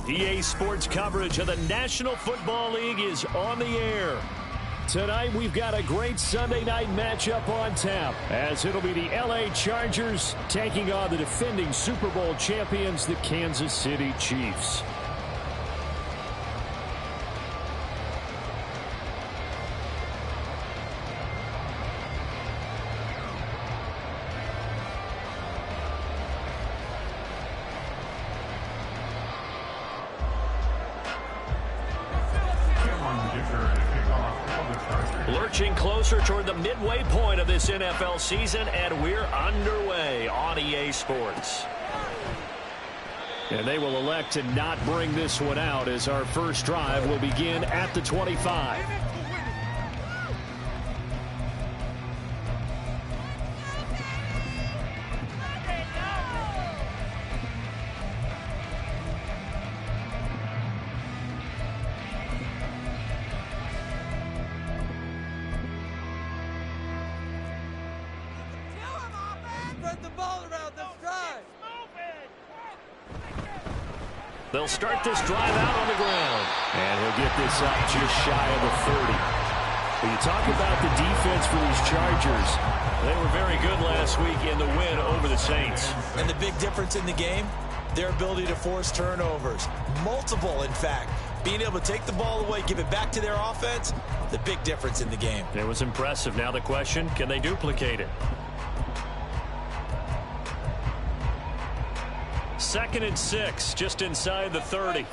EA Sports coverage of the National Football League is on the air. Tonight, we've got a great Sunday night matchup on tap, as it'll be the LA Chargers taking on the defending Super Bowl champions, the Kansas City Chiefs. Lurching closer toward the midway point of this NFL season, and we're underway on EA Sports. And they will elect to not bring this one out, as our first drive will begin at the 25. They'll start this drive out on the ground. And he'll get this up just shy of the 30. When you talk about the defense for these Chargers, they were very good last week in the win over the Saints. And the big difference in the game, their ability to force turnovers. Multiple, in fact. Being able to take the ball away, give it back to their offense, the big difference in the game. It was impressive. Now the question, can they duplicate it? 2nd and 6, just inside the 30.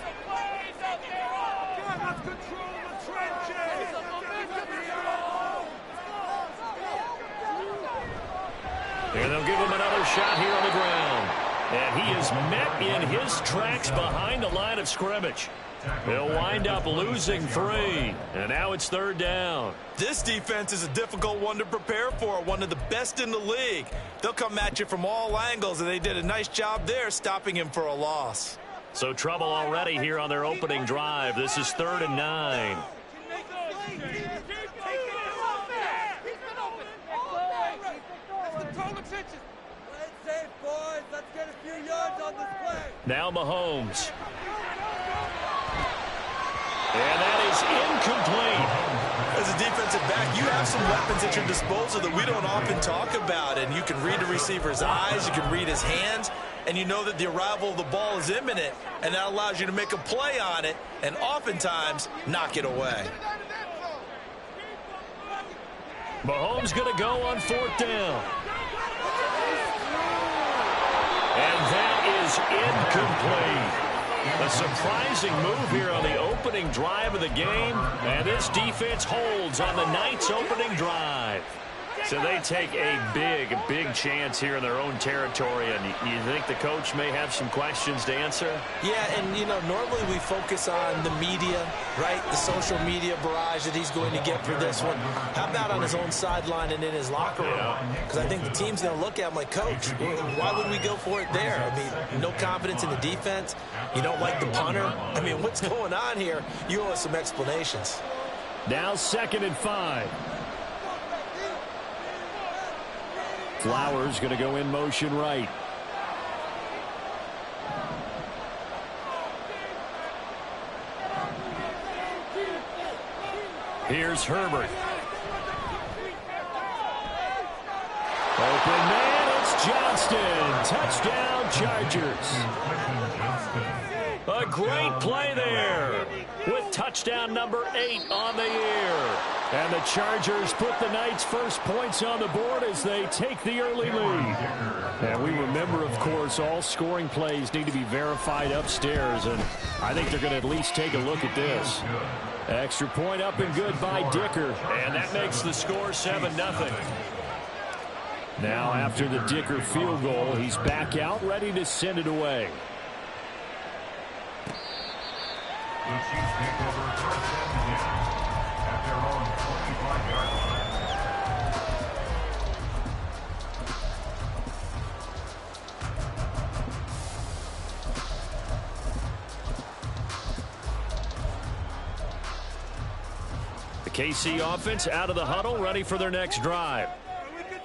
And they'll give him another shot here on the ground. And he is met in his tracks behind the line of scrimmage. He'll wind up losing 3. And now it's 3rd down. This defense is a difficult one to prepare for, one of the best in the league. They'll come at you from all angles, and they did a nice job there stopping him for a loss. So trouble already here on their opening drive. This is 3rd and 9. Now Mahomes. And that is incomplete. As a defensive back, you have some weapons at your disposal that we don't often talk about. And you can read the receiver's eyes, you can read his hands, and you know that the arrival of the ball is imminent. And that allows you to make a play on it and oftentimes knock it away. Mahomes going to go on 4th down. And that is incomplete. A surprising move here on the opening drive of the game. And this defense holds on the Knights' opening drive. So they take a big chance here in their own territory. And you think the coach may have some questions to answer? Yeah, and, you know, normally we focus on the media, right? The social media barrage that he's going to get for this one. How about on his own sideline and in his locker room? Because I think the team's going to look at him like, Coach, why would we go for it there? I mean, no confidence in the defense. You don't like the punter. I mean, what's going on here? You owe us some explanations. Now 2nd and 5. Flowers going to go in motion right. Here's Herbert. Open man, it's Johnston. Touchdown, Chargers. A great play there with touchdown number 8 on the year. And the Chargers put the Knights' first points on the board as they take the early lead. And we remember, of course, all scoring plays need to be verified upstairs. And I think they're going to at least take a look at this. Extra point up and good by Dicker. And that makes the score 7-0. Now after the Dicker field goal, he's back out ready to send it away. The Chiefs take over first and 10 at their own 25-yard line. The KC offense out of the huddle, ready for their next drive.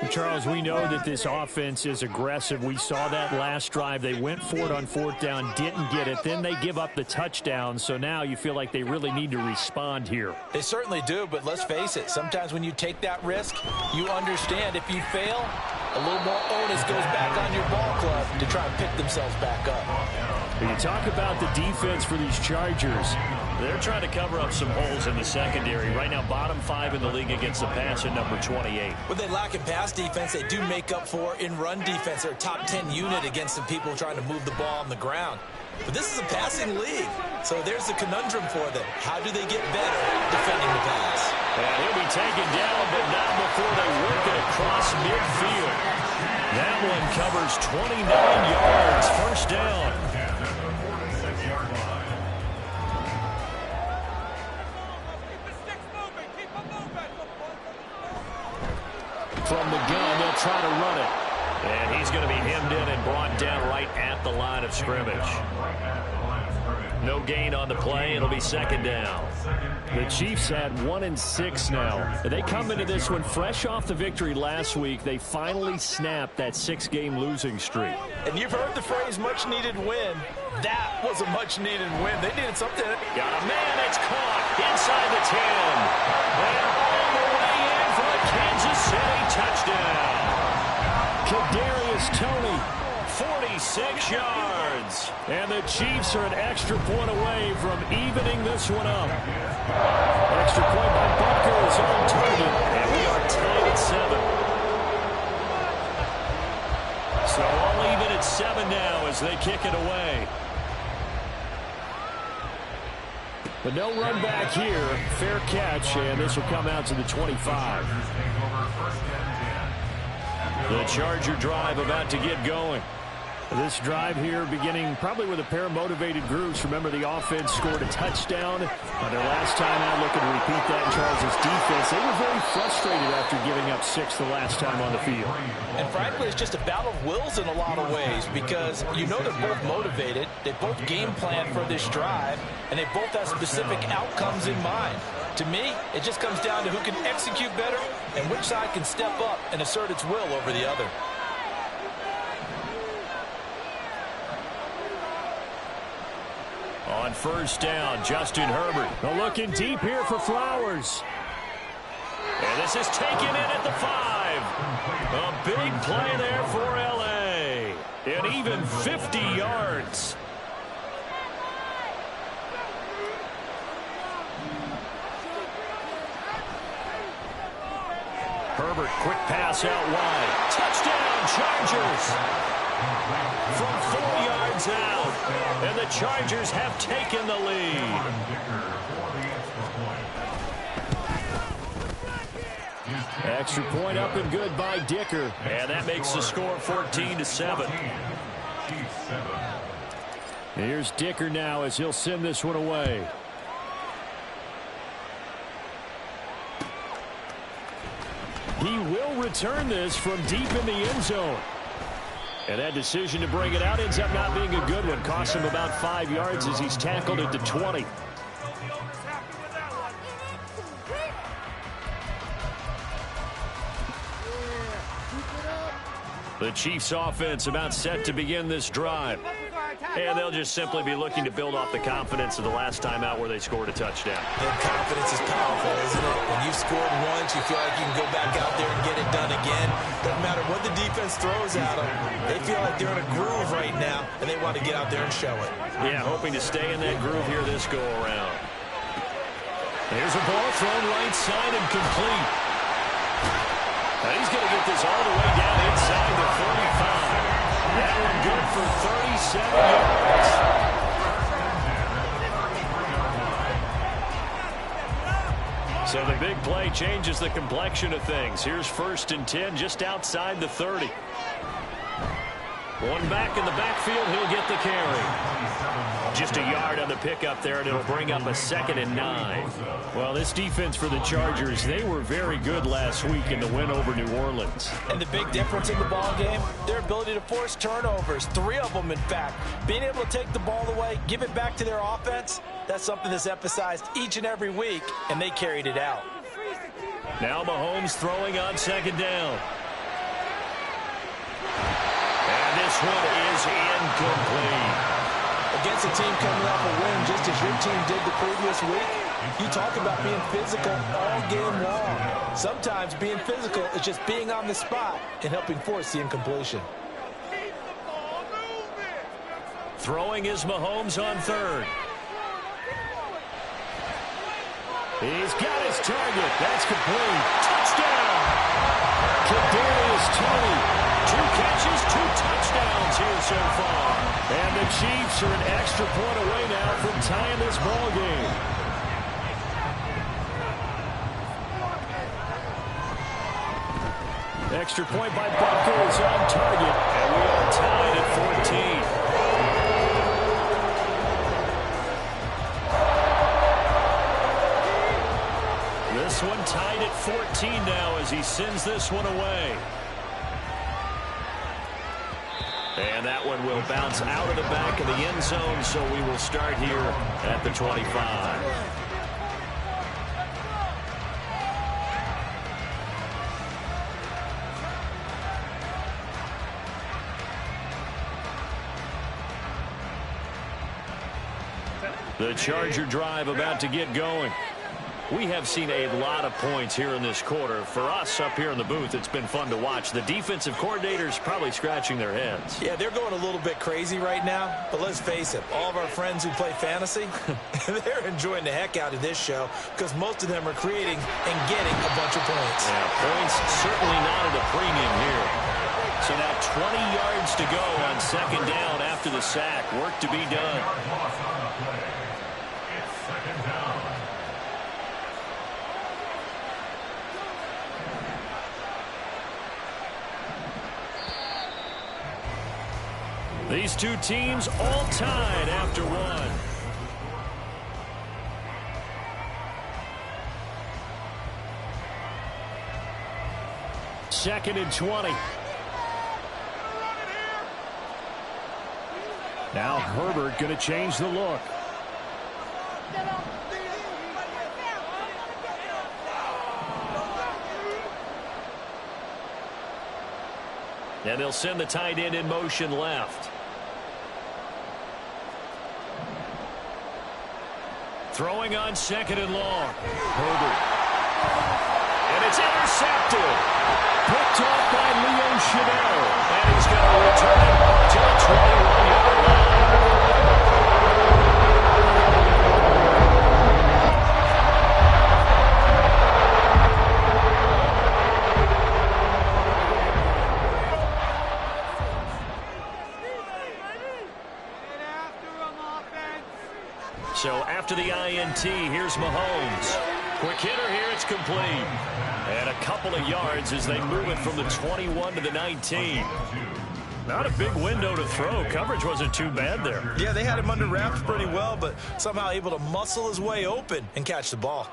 Charles, we know that this offense is aggressive. We saw that last drive. They went for it on 4th down, didn't get it. Then they give up the touchdown. So now you feel like they really need to respond here. They certainly do, but let's face it. Sometimes when you take that risk, you understand if you fail, a little more onus goes back on your ball club to try and pick themselves back up. When you talk about the defense for these Chargers, they're trying to cover up some holes in the secondary. Right now, bottom 5 in the league against the pass at number 28. When they lack in pass defense, they do make up for in run defense. They're a top 10 unit against some people trying to move the ball on the ground. But this is a passing league, so there's a conundrum for them. How do they get better defending the pass? And he'll be taken down, but not before they work it across midfield. That one covers 29 yards, first down. From the gun, they'll try to run it. And he's going to be hemmed in and brought down right at the line of scrimmage. No gain on the play. It'll be second down. The Chiefs had 1-6 now. They come into this one fresh off the victory last week. They finally snapped that 6-game losing streak. And you've heard the phrase much-needed win. That was a much-needed win. They needed something. Got a man. It's caught inside the 10. And all the way in for a Kansas City touchdown. Kadarius Toney, 46 yards. And the Chiefs are an extra point away from evening this one up. Extra point by Butker is on target. And we are tied at 7. So all even at 7 now as they kick it away. But no run back here. Fair catch, and this will come out to the 25. The Charger drive about to get going. This drive here beginning probably with a pair of motivated groups. Remember, the offense scored a touchdown. Their last time out, looking to repeat that in Charles' defense. They were very frustrated after giving up 6 the last time on the field. And frankly, it's just a battle of wills in a lot of ways because you know they're both motivated. They both game plan for this drive, and they both have specific outcomes in mind. To me, it just comes down to who can execute better and which side can step up and assert its will over the other. On first down, Justin Herbert. Looking deep here for Flowers. And this is taken in at the 5. A big play there for L.A. And even 50 yards. Herbert, quick pass out wide. Touchdown, Chargers. From 4 yards out. And the Chargers have taken the lead. Extra point up and good by Dicker. And that makes the score 14-7. Here's Dicker now as he'll send this one away. He will return this from deep in the end zone. And that decision to bring it out ends up not being a good one. Costs him about 5 yards as he's tackled at the 20. The Chiefs offense about set to begin this drive. And they'll just simply be looking to build off the confidence of the last time out where they scored a touchdown. And confidence is powerful, isn't it? When you've scored once, you feel like you can go back out there and get it done again. Doesn't matter what the defense throws at them. They feel like they're in a groove right now, and they want to get out there and show it. Yeah, hoping to stay in that groove here this go-around. There's a ball thrown right side and complete. Now he's going to get this all the way down inside the 45. That one good for 37 yards. So the big play changes the complexion of things. Here's 1st and 10 just outside the 30. One back in the backfield, he'll get the carry. Just a yard on the pickup there, and it'll bring up a 2nd and 9. Well, this defense for the Chargers, they were very good last week in the win over New Orleans. And the big difference in the ball game, their ability to force turnovers, 3 of them in fact. Being able to take the ball away, give it back to their offense, that's something that's emphasized each and every week, and they carried it out. Now Mahomes throwing on 2nd down. this one is incomplete. Against a team coming off a win, just as your team did the previous week, you talk about being physical all game long. Sometimes being physical is just being on the spot and helping force the incompletion. Throwing is Mahomes on third. He's got his target. That's complete. Touchdown! Kadarius Toney. 2 catches, 2 touchdowns here so far. And the Chiefs are an extra point away now from tying this ball game. Extra point by Butker is on target, and we are tied at 14. This one tied at 14 now as he sends this one away. And that one will bounce out of the back of the end zone, so we will start here at the 25. The Charger drive about to get going. We have seen a lot of points here in this quarter. For us up here in the booth, it's been fun to watch. The defensive coordinators probably scratching their heads. Yeah, they're going a little bit crazy right now, but let's face it, all of our friends who play fantasy, they're enjoying the heck out of this show because most of them are creating and getting a bunch of points. Yeah, points certainly not at a premium here. So now 20 yards to go on second down after the sack. Work to be done. These two teams all tied after one. Second and 20. Now Herbert going to change the look. And they'll send the tight end in motion left. Throwing on second and long. Herbert. And it's intercepted. Picked off by Leo Chanel. And he's going to return it to the 21-yard line. So after the INT, here's Mahomes. Quick hitter here, it's complete. And a couple of yards as they move it from the 21 to the 19. Not a big window to throw. Coverage wasn't too bad there. Yeah, they had him under wraps pretty well, but somehow able to muscle his way open and catch the ball.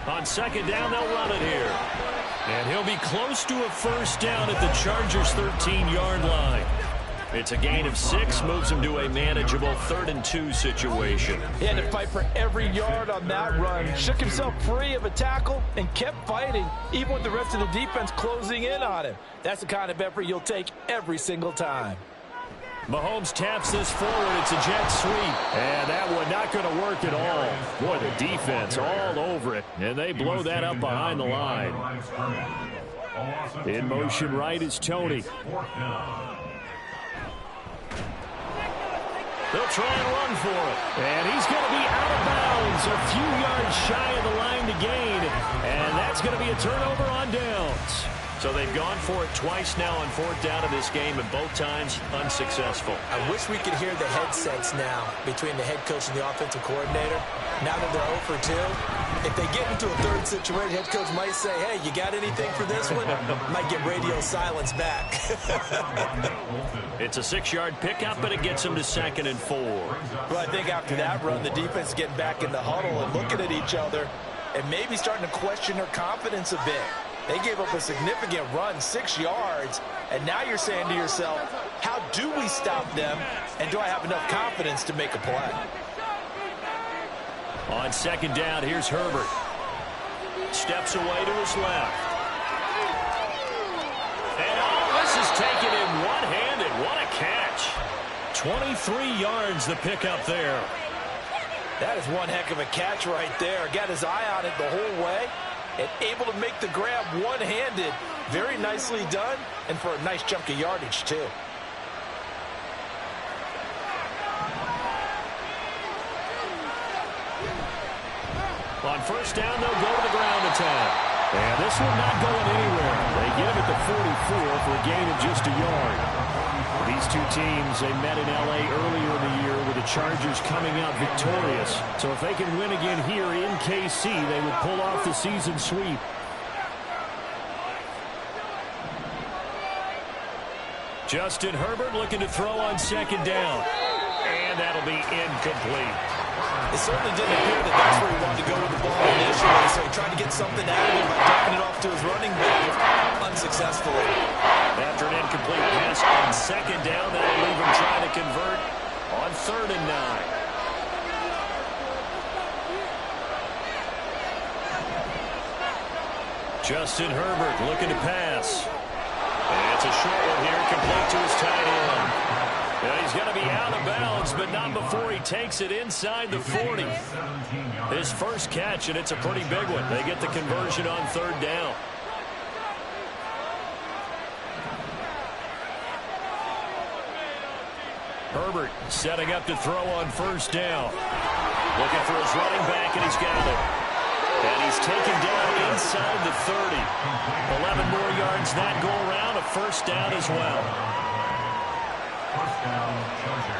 On second down, they'll run it here. And he'll be close to a first down at the Chargers' 13-yard line. It's a gain of 6, moves him to a manageable 3rd and 2 situation. He had to fight for every yard on that run. Shook himself free of a tackle and kept fighting, even with the rest of the defense closing in on him. That's the kind of effort you'll take every single time. Mahomes taps this forward. It's a jet sweep. And that one not going to work at all. Boy, the defense all over it. And they blow that up behind the line. In motion right is Toney. They'll try and run for it. And he's going to be out of bounds. A few yards shy of the line to gain. And that's going to be a turnover on downs. So they've gone for it twice now on 4th down in this game, and both times unsuccessful. I wish we could hear the headsets now between the head coach and the offensive coordinator. Now that they're 0 for 2, if they get into a third situation, head coach might say, hey, you got anything for this one? Might get radio silence back. It's a 6-yard pickup, but it gets them to 2nd and 4. Well, I think after that run, the defense is getting back in the huddle and looking at each other and maybe starting to question their confidence a bit. They gave up a significant run, 6 yards, and now you're saying to yourself, how do we stop them, and do I have enough confidence to make a play? On second down, here's Herbert. Steps away to his left. catch. 23 yards the pickup there. That is one heck of a catch right there. Got his eye on it the whole way and able to make the grab one-handed. Very nicely done, and for a nice chunk of yardage, too. On first down, they'll go to the ground attack. And this one not going anywhere. They get him at the 44 for a gain of just a yard. These two teams, they met in L.A. earlier in the year with the Chargers coming out victorious. So if they can win again here in KC, they would pull off the season sweep. Justin Herbert looking to throw on second down. And that'll be incomplete. It certainly didn't appear that that's where he wanted to go with the ball initially, so he tried to get something out of it by dumping it off to his running back unsuccessfully. After an incomplete pass on second down, that'll leave him trying to convert on 3rd and 9. Justin Herbert looking to pass. And it's a short one here, complete to his tight end. And he's going to be out of bounds, but not before he takes it inside the 40. His first catch, and it's a pretty big one. They get the conversion on 3rd down. Herbert setting up to throw on 1st down. Looking for his running back, and he's got it. And he's taken down inside the 30. 11 more yards that go around, a 1st down as well. First down, Chargers.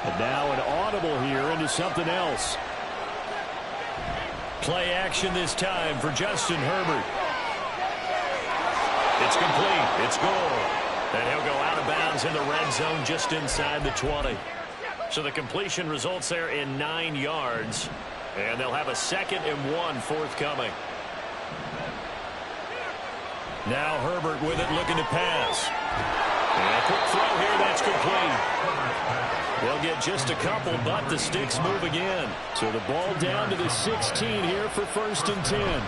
And now an audible here into something else. Play action this time for Justin Herbert. It's complete. It's goal. And he'll go out of bounds in the red zone just inside the 20. So the completion results there in 9 yards. And they'll have a 2nd and 1 forthcoming. Now Herbert with it, looking to pass. And a quick throw here, that's complete. They'll get just a couple, but the sticks move again. So the ball down to the 16 here for 1st and 10.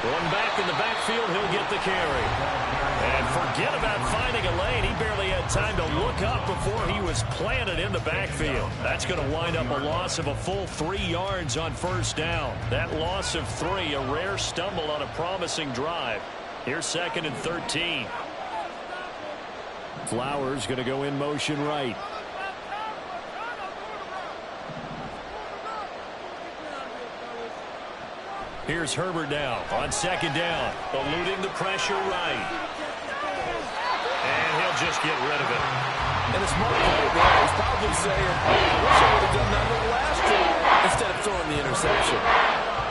Going back in the backfield, he'll get the carry. And forget about finding a lane. He barely had time to look up before he was planted in the backfield. That's going to wind up a loss of a full 3 yards on 1st down. That loss of 3, a rare stumble on a promising drive. Here's 2nd and 13. Flowers going to go in motion right. Here's Herbert now on 2nd down, eluding the pressure right. And he'll just get rid of it. And a smart play there. He's probably saying, I wish I would have done that a little last year instead of throwing the interception.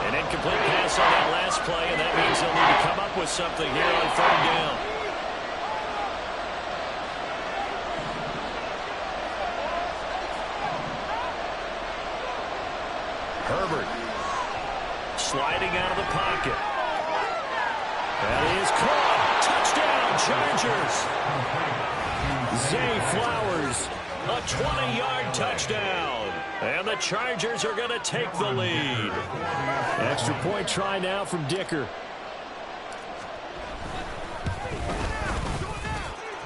An incomplete pass on that last play, and that means they'll need to come up with something here on 3rd down. Herbert sliding out of the pocket. That is caught. Touchdown, Chargers. Zay Flowers, a 20-yard touchdown. And the Chargers are going to take the lead. Extra point try now from Dicker.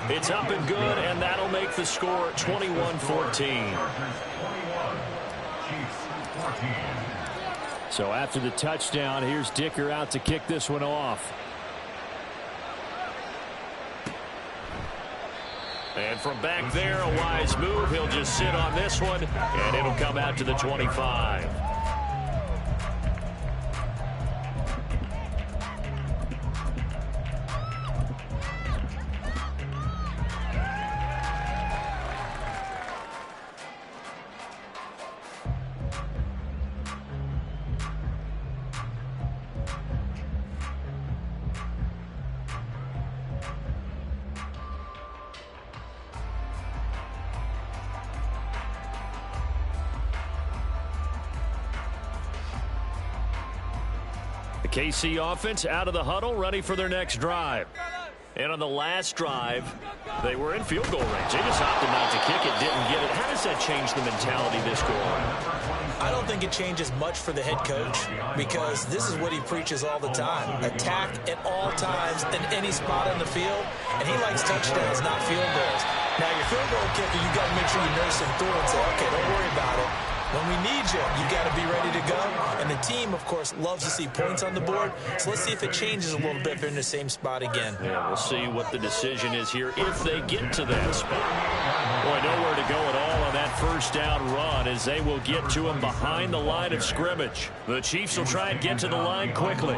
It's up and good, and that'll make the score 21-14. So after the touchdown, here's Dicker out to kick this one off. And from back there, a wise move. He'll just sit on this one, and it'll come out to the 25. KC offense out of the huddle, ready for their next drive. And on the last drive, they were in field goal range. They just opted not to kick it, didn't get it. How does that change the mentality this go on? I don't think it changes much for the head coach because this is what he preaches all the time. Attack at all times in any spot on the field, and he likes touchdowns, not field goals. Now, your field goal kicker, you got to make sure you nurse him through and say, okay, don't worry about it. When we need you, you got to be ready to go. And the team, of course, loves to see points on the board. So let's see if it changes a little bit if they're in the same spot again. Yeah, we'll see what the decision is here if they get to that spot. Boy, nowhere to go at all on that first down run as they will get to him behind the line of scrimmage. The Chiefs will try and get to the line quickly.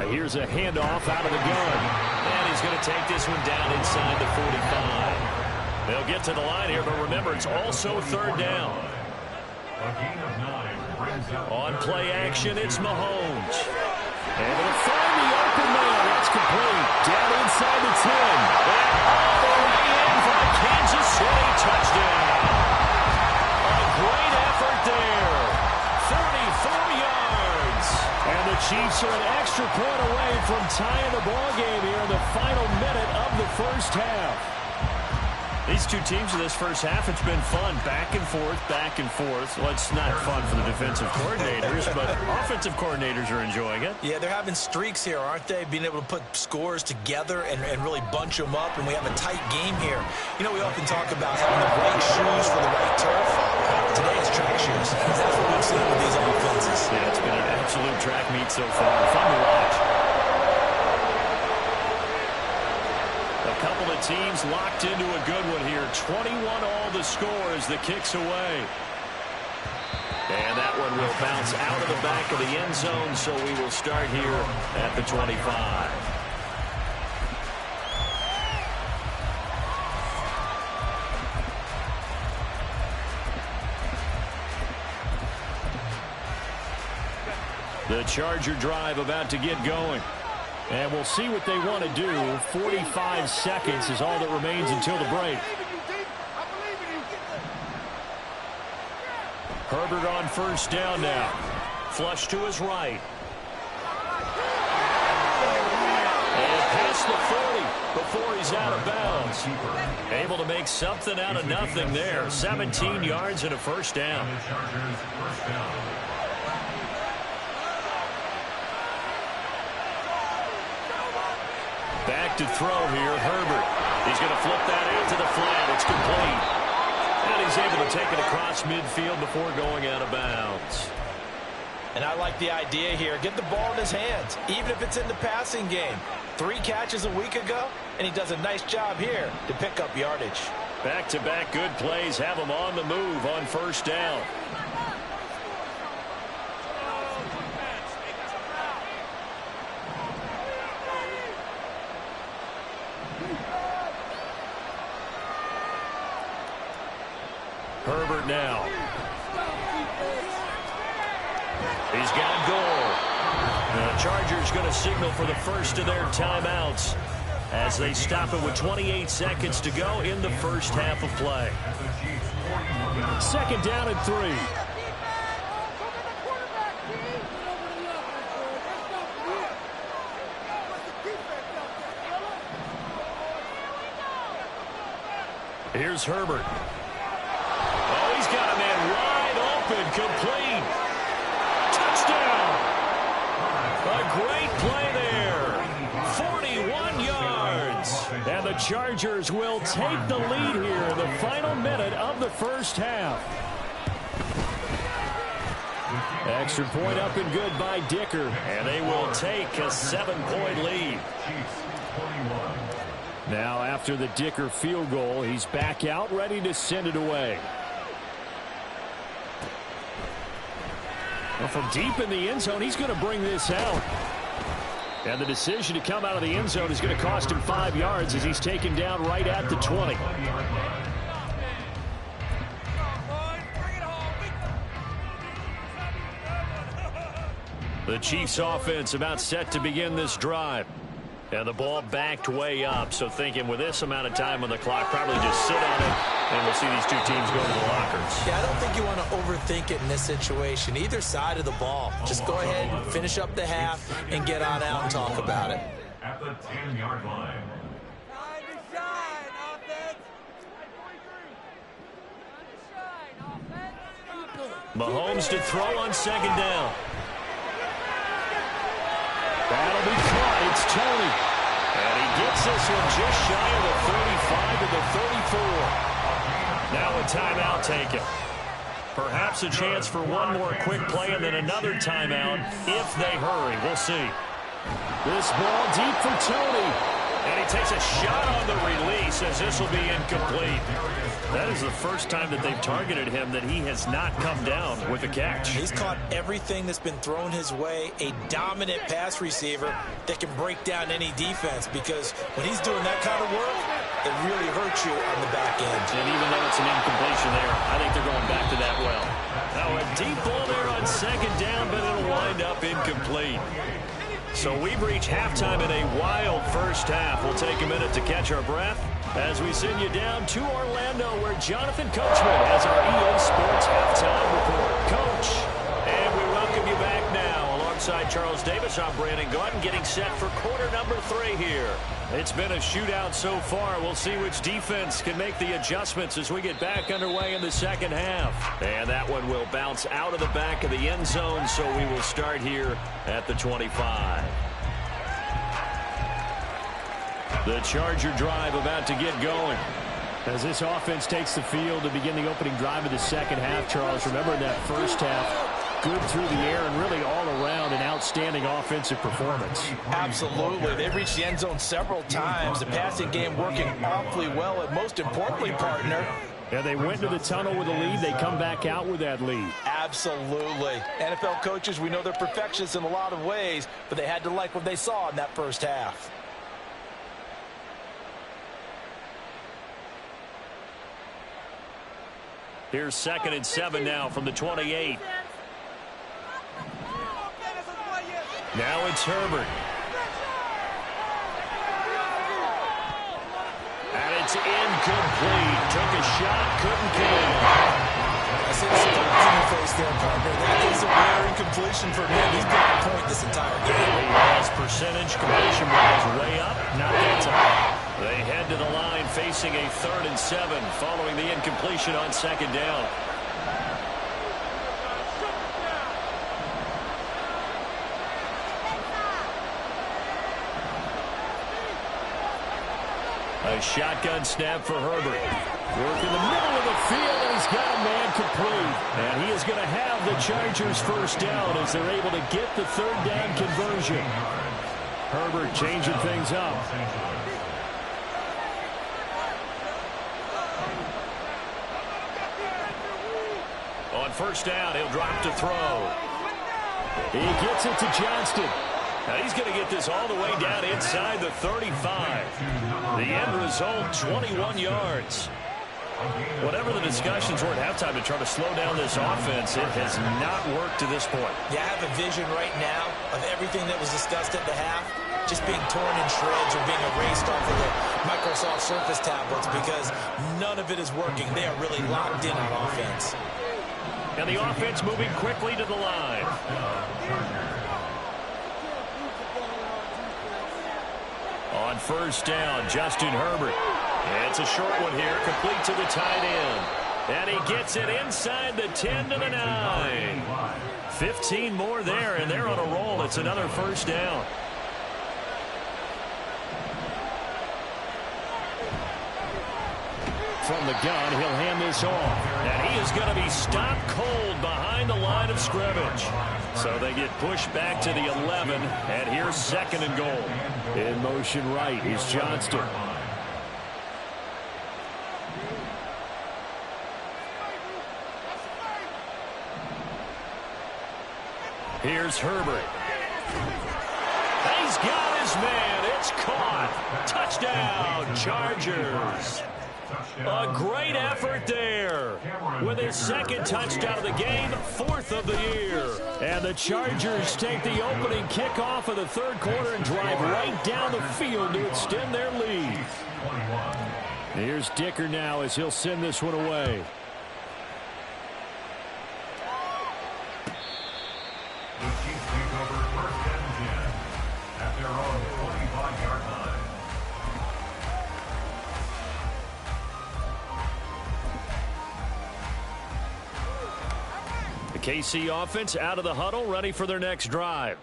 Here's a handoff out of the gun. And he's going to take this one down inside the 45. They'll get to the line here, but remember, it's also third down. On play action, it's Mahomes. Able to find the open man. That's complete. Down inside the 10. And all the way in for a Kansas City touchdown. A great effort there. 34 yards. And the Chiefs are an extra point away from tying the ball game here in the final minute of the first half. These two teams in this first half, it's been fun. Back and forth, back and forth. Well, it's not fun for the defensive coordinators, but offensive coordinators are enjoying it. Yeah, they're having streaks here, aren't they? Being able to put scores together and really bunch them up, and we have a tight game here. You know, we often talk about having the right shoes for the right turf. Today it's track shoes. That's what we've seen with these offenses. Yeah, it's been an absolute track meet so far. Fun to watch. A couple of teams locked into a good one here. 21 all the score as the kick's away. And that one will bounce out of the back of the end zone, so we will start here at the 25. The Charger drive about to get going. And we'll see what they want to do. 45 seconds is all that remains until the break. Herbert on first down now. Flush to his right. And past the 40 before he's out of bounds. Able to make something out of nothing there. 17 yards and a first down. Back to throw here, Herbert. He's going to flip that into the flat. It's complete. And he's able to take it across midfield before going out of bounds. And I like the idea here. Get the ball in his hands, even if it's in the passing game. 3 catches a week ago, and he does a nice job here to pick up yardage. Back-to-back good plays have him on the move on first down. Herbert now. He's got goal. The Chargers going to signal for the first of their timeouts as they stop it with 28 seconds to go in the first half of play. Second down and 3. Here's Herbert. Oh, he's got a man wide open, complete. Touchdown. A great play there. 41 yards. And the Chargers will take the lead here in the final minute of the first half. Extra point up and good by Dicker. And they will take a 7-point lead. Now after the Dicker field goal, he's back out ready to send it away. Well, from deep in the end zone, he's going to bring this out. And the decision to come out of the end zone is going to cost him 5 yards as he's taken down right at the 20. The Chiefs offense about set to begin this drive. And the ball backed way up, so thinking with this amount of time on the clock, probably just sit on it, and we'll see these two teams go to the lockers. Yeah, I don't think you want to overthink it in this situation. Either side of the ball. Just go ahead, finish up the half, and get on out and talk about it. At the 10-yard line. Mahomes to throw on second down. That'll be caught. It's Tony. And he gets this one just shy of the 35 to the 34. Now a timeout taken. Perhaps a chance for one more quick play and then another timeout if they hurry. We'll see. This ball deep for Tony. And he takes a shot on the release as this will be incomplete. That is the first time that they've targeted him that he has not come down with a catch. He's caught everything that's been thrown his way. A dominant pass receiver that can break down any defense, because when he's doing that kind of work, it really hurts you on the back end. And even though it's an incompletion there, I think they're going back to that well. Now a deep ball there on second down, but it'll wind up incomplete. So we've reached halftime in a wild first half. We'll take a minute to catch our breath as we send you down to Orlando, where Jonathan Coachman has our EA Sports Halftime Report. Coach, and we welcome you back now. Alongside Charles Davis, I'm Brandon Gaudin, getting set for quarter number 3 here. It's been a shootout so far. We'll see which defense can make the adjustments as we get back underway in the second half. And that one will bounce out of the back of the end zone, so we will start here at the 25. The Charger drive about to get going. As this offense takes the field to begin the opening drive of the second half, Charles, remember in that first half, good through the air and really all around an outstanding offensive performance. Absolutely. They've reached the end zone several times. The passing game working awfully well, and most importantly, partner, yeah, they went to the tunnel with a lead. They come back out with that lead. Absolutely. NFL coaches, we know they're perfectionists in a lot of ways, but they had to like what they saw in that first half. Here's 2nd and 7 now from the 28. Now it's Herbert. And it's incomplete. Took a shot, couldn't connect. I see the surprise in your face there, partner. That is a rare incompletion for him. He's been on point this entire game. He has percentage completion was way up. Not that time. They head to the line facing a 3rd and 7 following the incompletion on second down. A shotgun snap for Herbert. Work in the middle of the field, and he's got a man complete. And he is going to have the Chargers first down as they're able to get the 3rd down conversion. Herbert changing things up. On first down, he'll drop to throw. He gets it to Johnston. Now he's going to get this all the way down inside the 35. The end result, 21 yards. Whatever the discussions were at halftime to try to slow down this offense, it has not worked to this point. Yeah, I have a vision right now of everything that was discussed at the half just being torn in shreds or being erased off of the Microsoft Surface tablets, because none of it is working. They are really locked in on offense. And the offense moving quickly to the line. On first down, Justin Herbert. It's a short one here, complete to the tight end. And he gets it inside the 10 to the 9. 15 more there, and they're on a roll. It's another first down. From the gun, he'll hand this off. And he is going to be stopped cold behind the line of scrimmage. So they get pushed back to the 11, and here's 2nd and goal. In motion right is Johnston. Here's Herbert. He's got his man. It's caught. Touchdown, Chargers. A great effort there. With his 2nd touchdown of the game, 4th of the year. And the Chargers take the opening kickoff of the 3rd quarter and drive right down the field to extend their lead. Here's Dicker now as he'll send this one away. The Chiefs take over 1st and 10 at their own 25-yard line. The KC offense out of the huddle, ready for their next drive.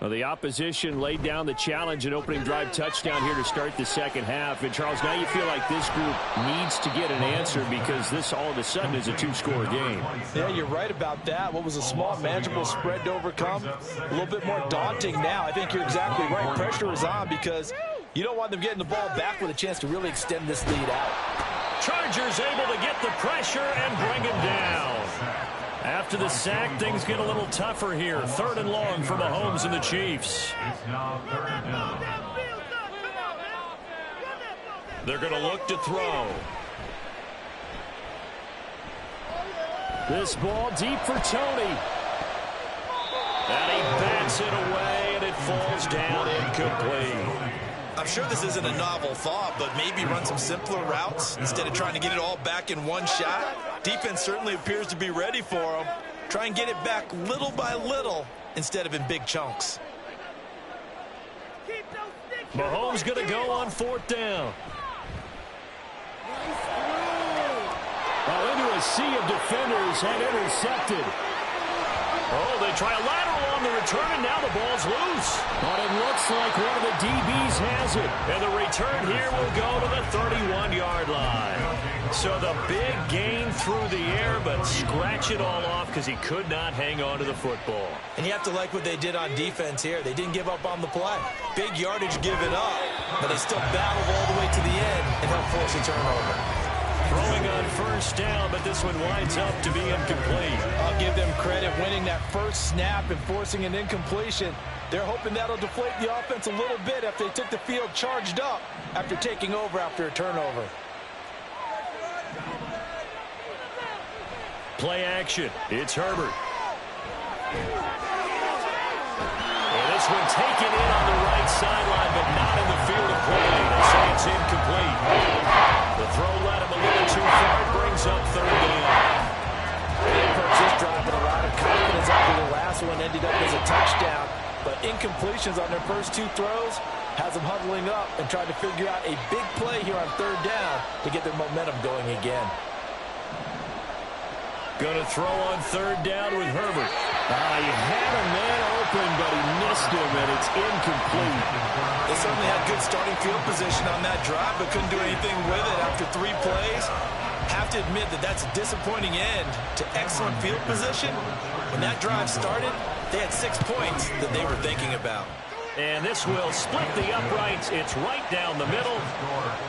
Well, the opposition laid down the challenge, an opening drive touchdown here to start the second half. And, Charles, now you feel like this group needs to get an answer because this all of a sudden is a two-score game. Yeah, you're right about that. What was a small, manageable spread to overcome, a little bit more daunting now. I think you're exactly right. Pressure is on because you don't want them getting the ball back with a chance to really extend this lead out. Chargers able to get the pressure and bring him down. After the sack, things get a little tougher here. 3rd and long for Mahomes and the Chiefs. It's now 3rd and down. They're going to look to throw. This ball deep for Tony. And he bats it away, and it falls down incomplete. I'm sure this isn't a novel thought, but maybe run some simpler routes instead of trying to get it all back in one shot. Defense certainly appears to be ready for them. Try and get it back little by little instead of in big chunks. Mahomes going to go on 4th down. Well, into a sea of defenders and intercepted. Oh, they try a lateral on the return, and now the ball's loose. But it looks like one of the DBs has it. And the return here will go to the 31-yard line. So the big gain through the air, but scratch it all off because he could not hang on to the football. And you have to like what they did on defense here. They didn't give up on the play. Big yardage given up, but they still battled all the way to the end and helped force a turnover. Throwing on 1st down, but this one winds up to be incomplete. I'll give them credit winning that first snap and forcing an incompletion. They're hoping that'll deflate the offense a little bit after they took the field charged up after taking over after a turnover. Play action. It's Herbert. And this one taken in on the right sideline, but not in the field of play. They say it's incomplete. The throw led him a little too far. It brings up 3rd down. They approached this drive with a lot of confidence after the last one ended up as a touchdown. But incompletions on their first 2 throws has them huddling up and trying to figure out a big play here on 3rd down to get their momentum going again. Going to throw on 3rd down with Herbert. He had a man open, but he missed him, and it's incomplete. They certainly had good starting field position on that drive, but couldn't do anything with it after 3 plays. Have to admit that that's a disappointing end to excellent field position. When that drive started, they had 6 points that they were thinking about. And this will split the uprights. It's right down the middle.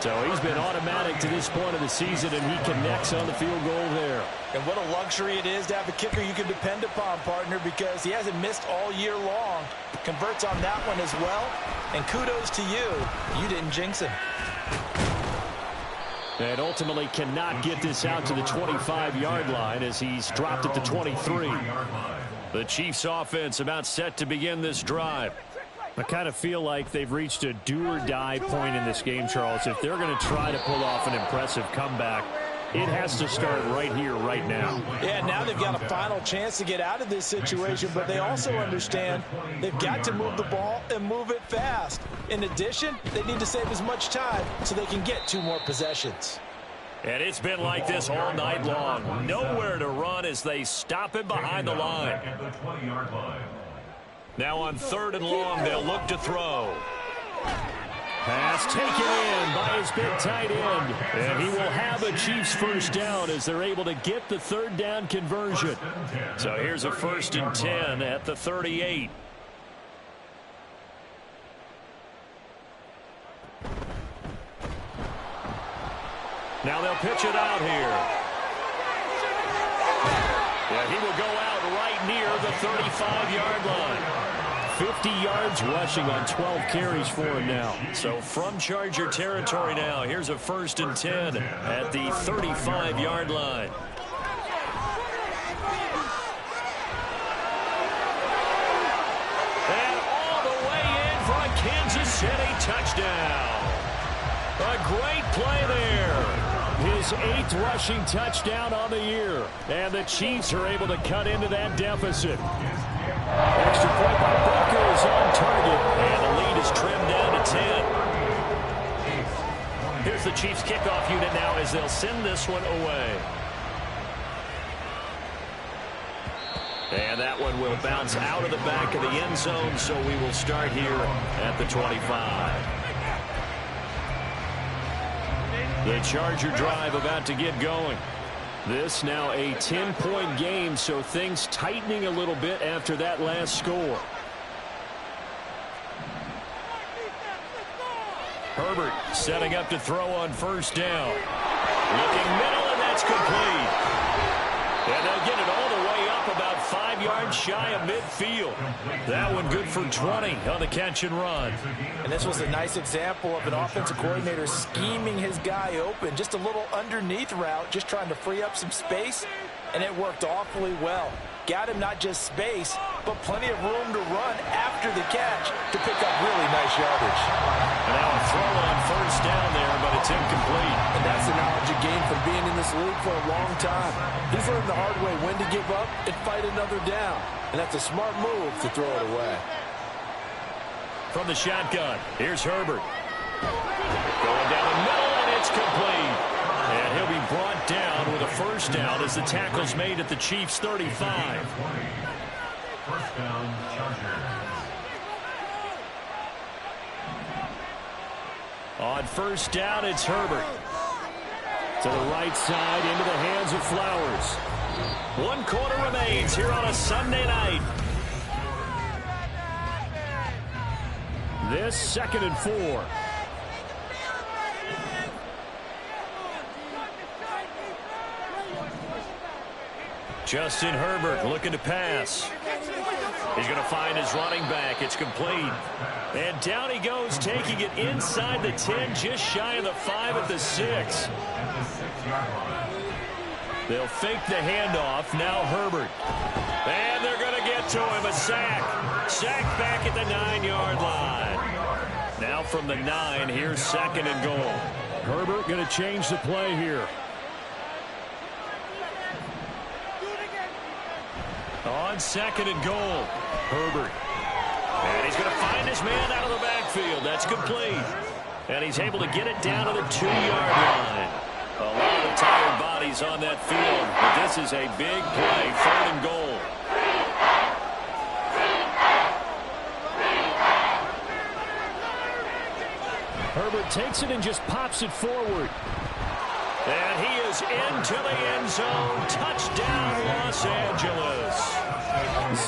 So he's been automatic to this point of the season, and he connects on the field goal there. And what a luxury it is to have a kicker you can depend upon, partner, because he hasn't missed all year long. Converts on that one as well. And kudos to you. You didn't jinx him. And ultimately cannot get this out to the 25-yard line as he's dropped at the 23. The Chiefs offense about set to begin this drive. I kind of feel like they've reached a do-or-die point in this game, Charles. If they're going to try to pull off an impressive comeback, it has to start right here, right now. Yeah, now they've got a final chance to get out of this situation, but they also understand they've got to move the ball and move it fast. In addition, they need to save as much time so they can get 2 more possessions. And it's been like this all night long. Nowhere to run as they stop him behind the line. Now on 3rd and long, they'll look to throw. Pass taken in by his big tight end. And he will have a Chiefs 1st down as they're able to get the 3rd down conversion. So here's a 1st and 10 at the 38. Now they'll pitch it out here. Yeah, he will go out right near the 35-yard line. 50 yards rushing on 12 carries for him now. So from Charger territory now, here's a 1st and 10 at the 35-yard line. And all the way in for a Kansas City touchdown. A great play there. His 8th rushing touchdown on the year. And the Chiefs are able to cut into that deficit. Extra point by Booker is on target. And the lead is trimmed down to 10. Here's the Chiefs kickoff unit now as they'll send this one away. And that one will bounce out of the back of the end zone, so we will start here at the 25. The Charger drive about to get going. This now a 10-point game, so things tightening a little bit after that last score. Herbert setting up to throw on first down. Looking middle, and that's complete. And they'll get it all the way up about 5 yards shy of midfield. That one good for 20 on the catch and run. And this was a nice example of an offensive coordinator scheming his guy open. Just a little underneath route, just trying to free up some space, and it worked awfully well. Got him not just space, but plenty of room to run after the catch to pick up really nice yardage. And now a throw on first down there, but it's incomplete. And that's the knowledge he gained from being in this league for a long time. He's learned the hard way when to give up and fight another down. And that's a smart move to throw it away. From the shotgun, here's Herbert. Going down the middle, and it's complete. And he'll be brought down with a first down as the tackle's made at the Chiefs' 35. First down, Chargers. On first down, it's Herbert. To the right side, into the hands of Flowers. 1 quarter remains here on a Sunday night. This 2nd and 4. Justin Herbert looking to pass. He's going to find his running back. It's complete. And down he goes, taking it inside the 10, just shy of the 5 at the 6. They'll fake the handoff. Now Herbert. And they're going to get to him. A sack. Sack back at the 9-yard line. Now from the 9, here's 2nd and goal. Herbert going to change the play here. On 2nd and goal, Herbert. And he's going to find his man out of the backfield. That's complete. And he's able to get it down to the 2-yard line. A lot of tired bodies on that field, but this is a big play, 3rd and goal. Herbert takes it and just pops it forward. And he is into the end zone. Touchdown, Los Angeles.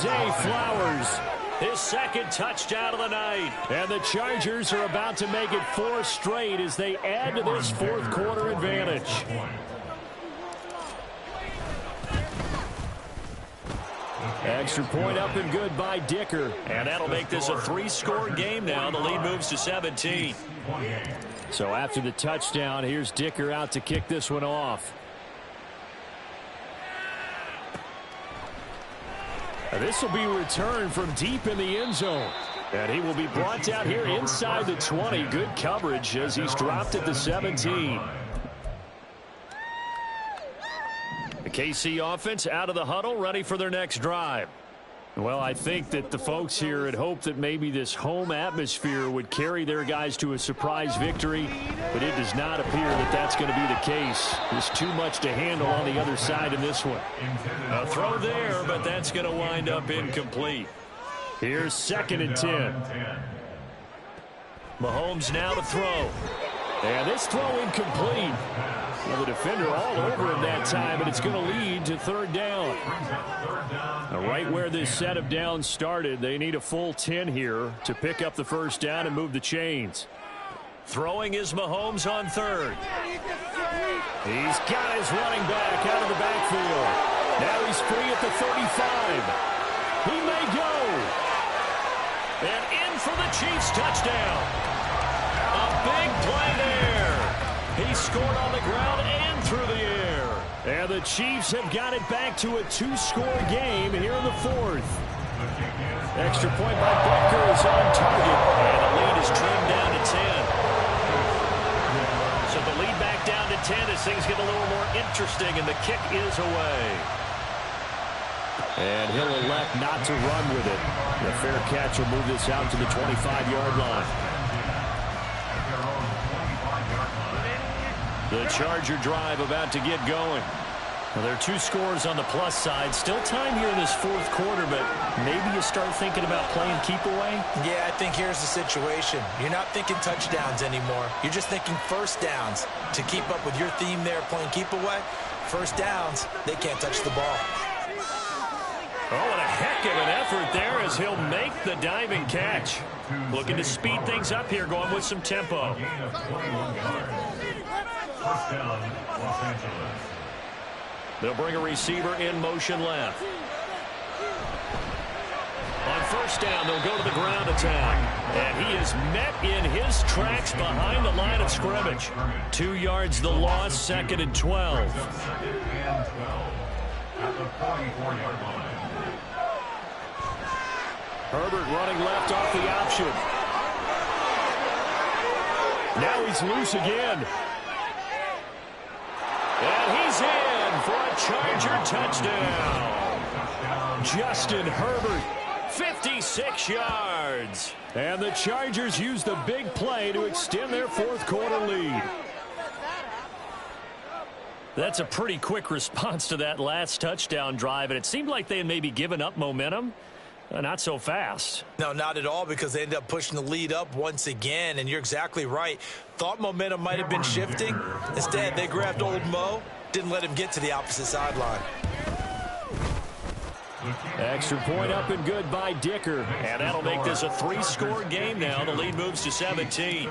Zay Flowers, his 2nd touchdown of the night. And the Chargers are about to make it 4 straight as they add to this 4th quarter advantage. Extra point up and good by Dicker. And that'll make this a 3-score game now. The lead moves to 17. So after the touchdown, here's Dicker out to kick this one off. This will be returned from deep in the end zone. And he will be brought down here inside the 20. Good coverage as he's dropped at the 17. The KC offense out of the huddle, ready for their next drive. Well, I think that the folks here had hoped that maybe this home atmosphere would carry their guys to a surprise victory, but it does not appear that that's going to be the case. There's too much to handle on the other side in this one. A throw there, but that's going to wind up incomplete. Here's 2nd and 10. Mahomes now to throw. And this throw incomplete. Well, the defender all over him that time, but it's going to lead to 3rd down. Now, right where this set of downs started, they need a full 10 here to pick up the first down and move the chains. Throwing is Mahomes on 3rd. He's got his running back out of the backfield. Now he's free at the 35. He may go. And in for the Chiefs touchdown. A big play there. He scored on the ground and through the air. And the Chiefs have got it back to a 2-score game here in the 4th. Extra point by Butker is on target. And the lead is trimmed down to 10. So the lead back down to 10 as things get a little more interesting, and the kick is away. And he'll elect not to run with it. The fair catch will move this out to the 25-yard line. The Charger drive about to get going. Well, there are 2 scores on the plus side. Still time here in this fourth quarter, but maybe you start thinking about playing keep away? Yeah, I think here's the situation. You're not thinking touchdowns anymore. You're just thinking first downs. To keep up with your theme there, playing keep away, first downs, they can't touch the ball. Oh, what a heck of an effort there as he'll make the diving catch. Looking to speed things up here, going with some tempo. First down, Los Angeles. They'll bring a receiver in motion left. On first down, they'll go to the ground attack. And he is met in his tracks behind the line of scrimmage. 2 yards the loss, 2nd and 12. Second and 12 at the 44-yard line. Herbert running left off the option. Now he's loose again. And he's in for a Charger touchdown. Justin Herbert, 56 yards. And the Chargers use the big play to extend their fourth quarter lead. That's a pretty quick response to that last touchdown drive, and it seemed like they had maybe given up momentum. Not so fast. No, not at all, because they ended up pushing the lead up once again, and you're exactly right. Thought momentum might have been shifting. Instead, they grabbed old Mo, didn't let him get to the opposite sideline. Extra point up and good by Dicker. And that'll make this a 3-score game now. The lead moves to 17.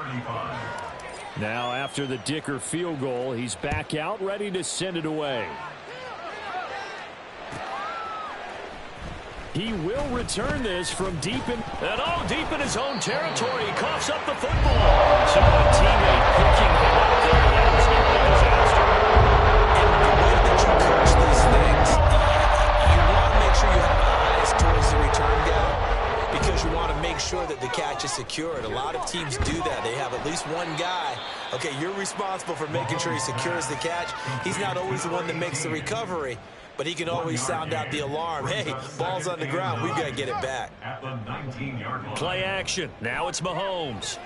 Now after the Dicker field goal, he's back out ready to send it away. He will return this from deep in his own territory. He coughs up the football. So a teammate picking him up there. That was a disaster. And the way that you coach these things, you want to make sure you have eyes towards the return guy, because you want to make sure that the catch is secured. A lot of teams do that. They have at least one guy. Okay, you're responsible for making sure he secures the catch. He's not always the one that makes the recovery, but he can always sound out the alarm. Hey, ball's on the ground. We've got to get it back. At the 19-yard line. Play action. Now it's Mahomes.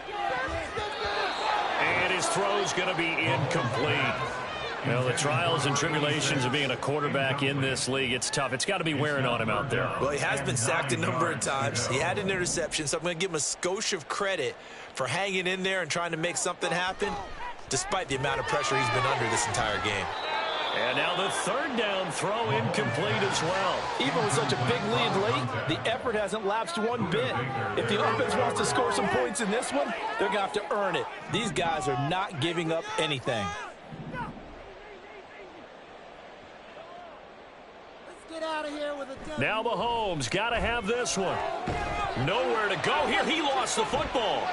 And his throw's going to be incomplete. Well, the trials and tribulations of being a quarterback in this league, it's tough. It's got to be wearing on him out there. Well, he has been sacked a number of times. He had an interception, so I'm going to give him a skosh of credit for hanging in there and trying to make something happen, despite the amount of pressure he's been under this entire game. And now the third down throw incomplete as well. Even with such a big lead late, the effort hasn't lapsed one bit. If the offense wants to score some points in this one, they're going to have to earn it. These guys are not giving up anything. Get out of here with a now Mahomes got to have this one. Nowhere to go here. He lost the football.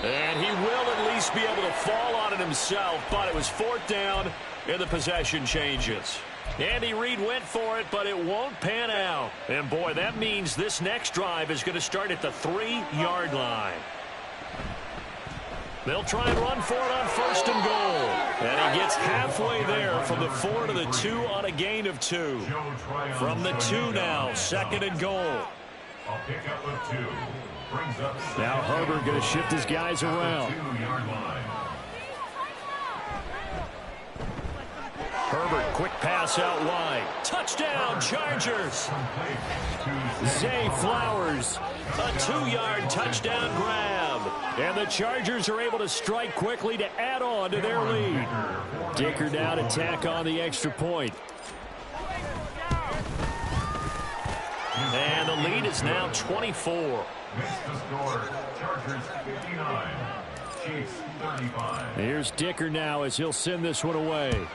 And he will at least be able to fall on it himself, but it was 4th down and the possession changes. Andy Reid went for it, but it won't pan out. And boy, that means this next drive is going to start at the 3-yard line. They'll try and run for it on 1st and goal. And he gets halfway there from the 4 to the 2 on a gain of 2. From the 2 now, 2nd and goal. A pickup of 2. Brings up now Herbert going to shift his guys around. 2-yard line. Herbert, quick pass out wide. Touchdown, Chargers. Zay Flowers, a 2-yard touchdown grab. And the Chargers are able to strike quickly to add on to their lead. Dicker now to tack on the extra point. And the lead is now 24. Makes the score, Chargers 59, Chiefs 35. Here's Dicker now as he'll send this one away.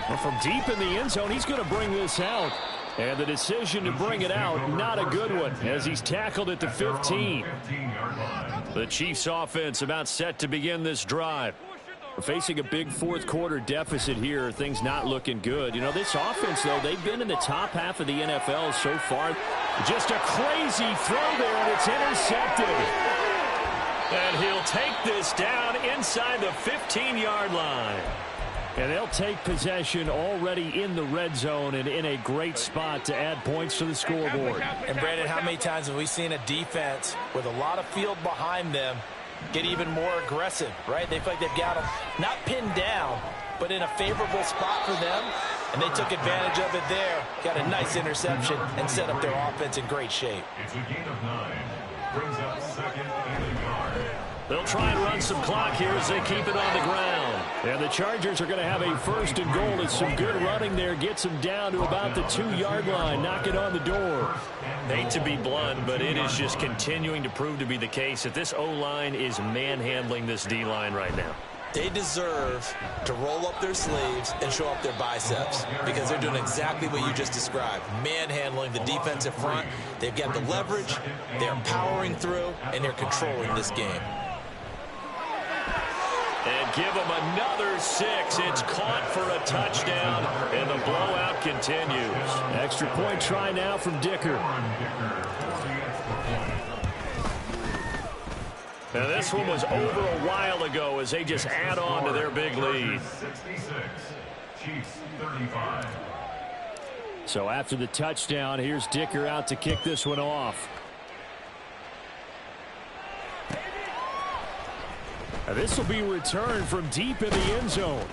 Well, from deep in the end zone, he's going to bring this out. And the decision to bring it out, not a good one, as he's tackled at the 15. The Chiefs offense about set to begin this drive. We're facing a big fourth quarter deficit here. Things not looking good. You know, this offense, though, they've been in the top half of the NFL so far. Just a crazy throw there, and it's intercepted. And he'll take this down inside the 15-yard line. And they'll take possession already in the red zone and in a great spot to add points to the scoreboard. And, Brandon, how many times have we seen a defense with a lot of field behind them get even more aggressive, right? They feel like they've got them not pinned down, but in a favorable spot for them, and they took advantage of it there. Got a nice interception and set up their offense in great shape. It's a gain of 9. Brings up second and a yard. They'll try and run some clock here as they keep it on the ground. And the Chargers are going to have a 1st and goal. As some good running there gets them down to about the 2-yard line. Knock it on the door. Hate to be blunt, but it is just continuing to prove to be the case that this O-line is manhandling this D-line right now. They deserve to roll up their sleeves and show up their biceps because they're doing exactly what you just described, manhandling the defensive front. They've got the leverage, they're powering through, and they're controlling this game. And give them another 6. It's caught for a touchdown, and the blowout continues. Extra point try now from Dicker. Now this one was over a while ago as they just add on to their big lead. 66. Chiefs 35. So after the touchdown, here's Dicker out to kick this one off. Now this will be returned from deep in the end zone.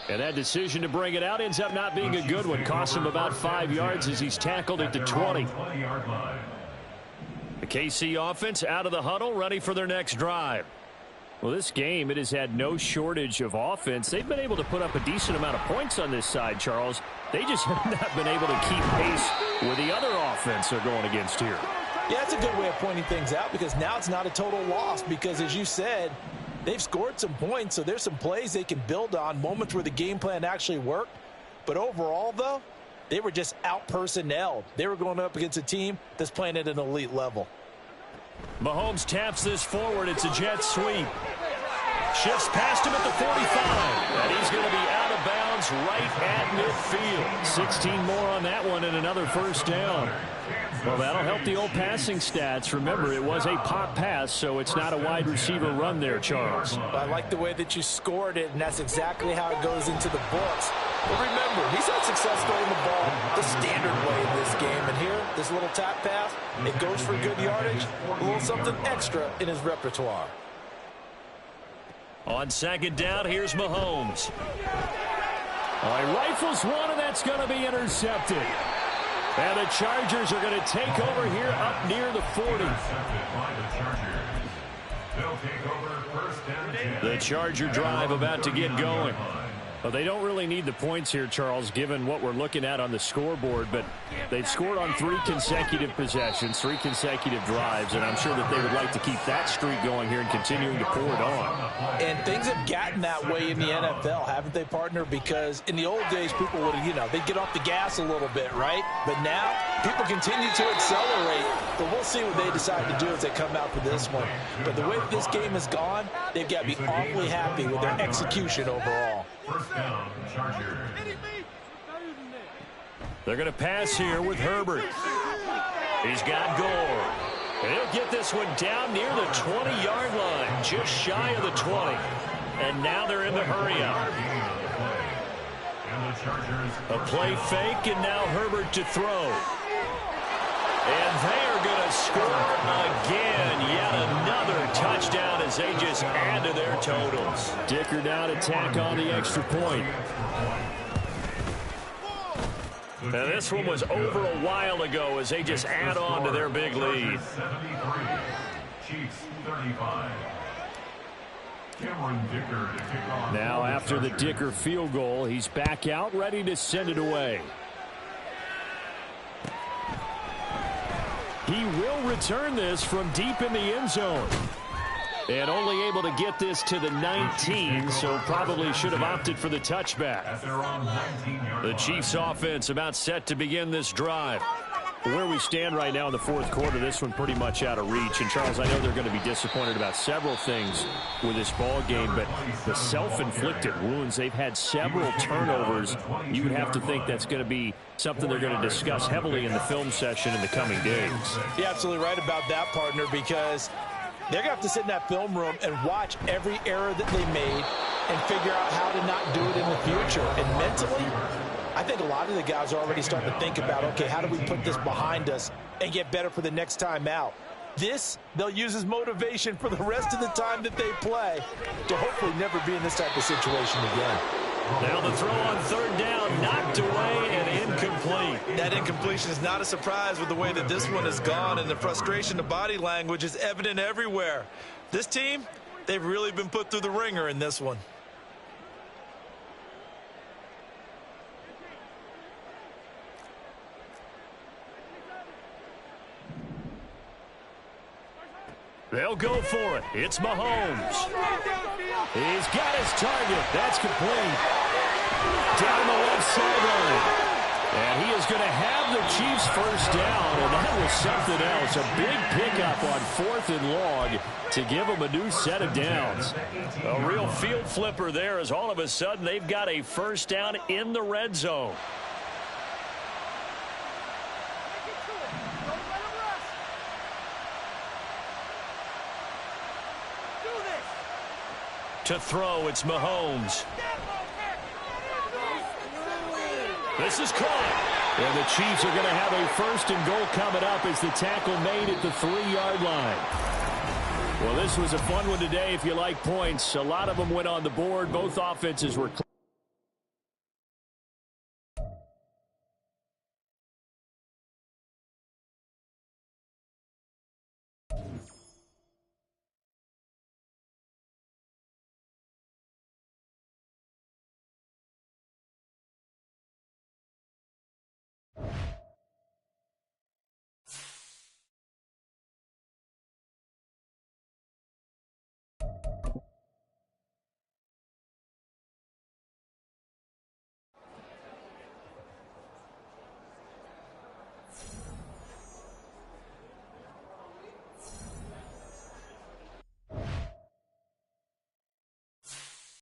And that decision to bring it out ends up not being a good one. Costs him about 5 yards as he's tackled at the 20. 20-yard line. The KC offense out of the huddle, ready for their next drive. Well, this game, it has had no shortage of offense. They've been able to put up a decent amount of points on this side, Charles. They just have not been able to keep pace with the other offense they're going against here. Yeah, that's a good way of pointing things out because now it's not a total loss because, as you said, they've scored some points, so there's some plays they can build on, moments where the game plan actually worked. But overall, though, they were just out-personnelled. They were going up against a team that's playing at an elite level. Mahomes taps this forward. It's a jet sweep. Shifts past him at the 45. And he's going to be out of bounds right at midfield. 16 more on that one and another first down. Well, that'll help the old passing stats. Remember, it was a pop pass, so it's not a wide receiver run there, Charles. I like the way that you scored it, and that's exactly how it goes into the books. But remember, he's had success throwing the ball the standard way in this game. And here, this little tap pass, it goes for good yardage, a little something extra in his repertoire. On second down, here's Mahomes. He rifles one, and that's going to be intercepted. And the Chargers are going to take over here up near the 40. The Charger drive about to get going. Well, they don't really need the points here, Charles, given what we're looking at on the scoreboard, but they've scored on 3 consecutive possessions, 3 consecutive drives, and I'm sure that they would like to keep that streak going here and continuing to pour it on. And things have gotten that way in the NFL, haven't they, partner? Because in the old days, people would, they'd get off the gas a little bit, right? But now, people continue to accelerate, but we'll see what they decide to do as they come out for this one. But the way that this game has gone, they've got to be awfully happy with their execution overall. First down, Chargers. They're going to pass here with Herbert. He's got Gore. And he'll get this one down near the 20-yard line, just shy of the 20. And now they're in the hurry-up. A play fake, and now Herbert to throw. And they're going to score again. Yet another touchdown as they just add to their totals. Dicker down to tack on the extra point. Now this one was over a while ago as they just add on to their big lead. 73. Chiefs 35. Cameron Dicker to kick off. Now after the Dicker field goal, he's back out ready to send it away. He will return this from deep in the end zone. And only able to get this to the 19, so probably should have opted for the touchback. The Chiefs offense about set to begin this drive. Where we stand right now in the fourth quarter, this one pretty much out of reach. And, Charles, I know they're going to be disappointed about several things with this ball game, but the self-inflicted wounds, they've had several turnovers. You would have to think that's going to be something they're going to discuss heavily in the film session in the coming days. You're absolutely right about that, partner, because they're going to have to sit in that film room and watch every error that they made and figure out how to not do it in the future. And mentally, I think a lot of the guys are already starting to think about, okay, how do we put this behind us and get better for the next time out? This, they'll use as motivation for the rest of the time that they play to hopefully never be in this type of situation again. Now the throw on third down, knocked away and incomplete. That incompletion is not a surprise with the way that this one has gone, and the frustration, the body language is evident everywhere. This team, they've really been put through the ringer in this one. They'll go for it. It's Mahomes. He's got his target. That's complete. Down the left sideline. And he is going to have the Chiefs first down, and that was something else. A big pickup on 4th and long to give them a new set of downs. A real field flipper there as all of a sudden they've got a first down in the red zone. To throw, it's Mahomes. This is caught. And the Chiefs are going to have a 1st and goal coming up as the tackle made at the 3-yard line. Well, this was a fun one today if you like points. A lot of them went on the board. Both offenses were